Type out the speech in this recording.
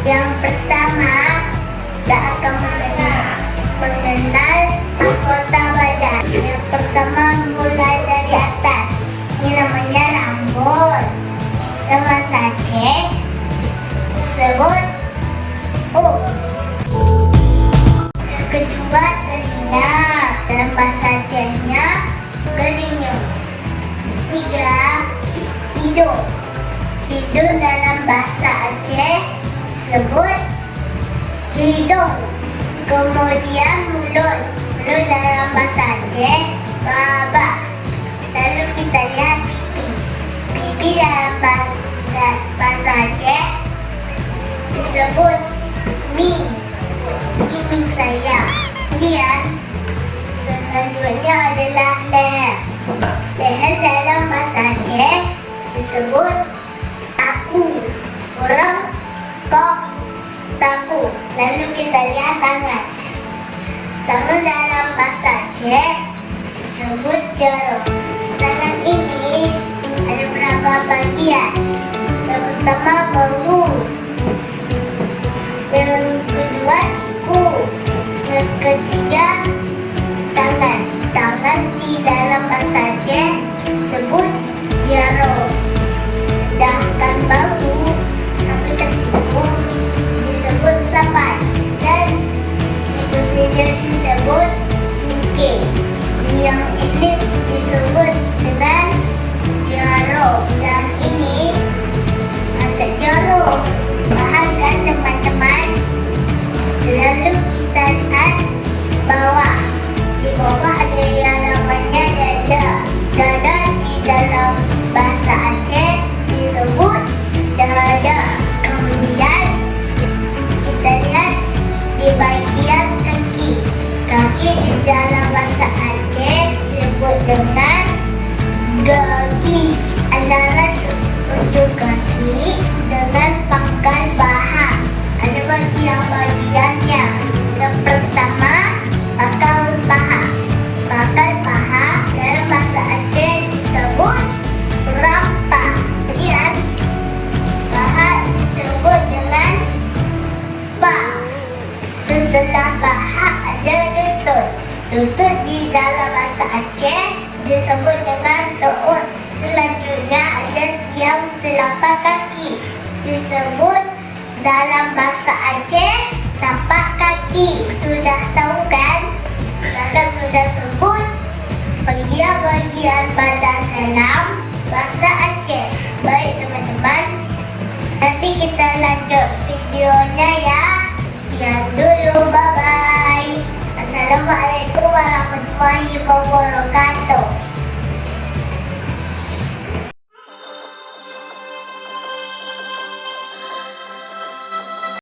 Yang pertama, kita akan mengenal mahkota badan. Yang pertama mulai dari atas. Ini namanya rambut. Nama saja disebut U. Yang kedua telinga. Dalam bahasa Acehnya kelinyo. Tiga, hidung. Hidung dalam bahasa Aceh disebut hidung. Kemudian mulut. Mulut dalam bahasa Aceh babah. Lalu kita lihat pipi. Pipi dalam bahasa Aceh disebut ming. Ini ming saya. Kemudian selanjutnya adalah leher. Leher dalam bahasa Aceh disebut aku. Orang kok taku. Lalu kita lihat tangan. Tangan dalam bahasa Aceh disebut jaro. Tangan ini ada berapa bagian? Yang pertama bahu. Yang kedua siku. Yang ketiga tangan. Tangan di dalam bahasa Aceh disebut jaro. Sedangkan bahu sampai ke siku disebut sapan. Dan siku sendiri disebut singke. Yang ini disebut dengan jaro. Dan ini ada jaro. Paham kan teman-teman? Lalu kita lihat bawah. Di bawah ada yang namanya dada. Dada di dalam bahasa Aceh disebut dada. Kemudian kita lihat di bagian kaki. Kaki di dalam bahasa Aceh disebut dengan gagi. Antara ujung kaki dengan pangkal paha. Ada bagian-bagiannya. Yang pertama pangkal paha. Pangkal paha dalam bahasa Aceh disebut rampa. Kemudian paha disebut dengan pa. Setelah paha ada lutut. Lutut di dalam bahasa Aceh disebut dengan teut. Selanjutnya ada tiang telapak kaki. Disebut dalam bahasa Aceh tapak kaki. Sudah tahu kan? Saya sudah sebut bagian-bagian badan dalam bahasa Aceh. Baik teman-teman, nanti kita lanjut videonya ya. Sekian dulu, bye-bye. Assalamualaikum warahmatullahi wabarakatuh.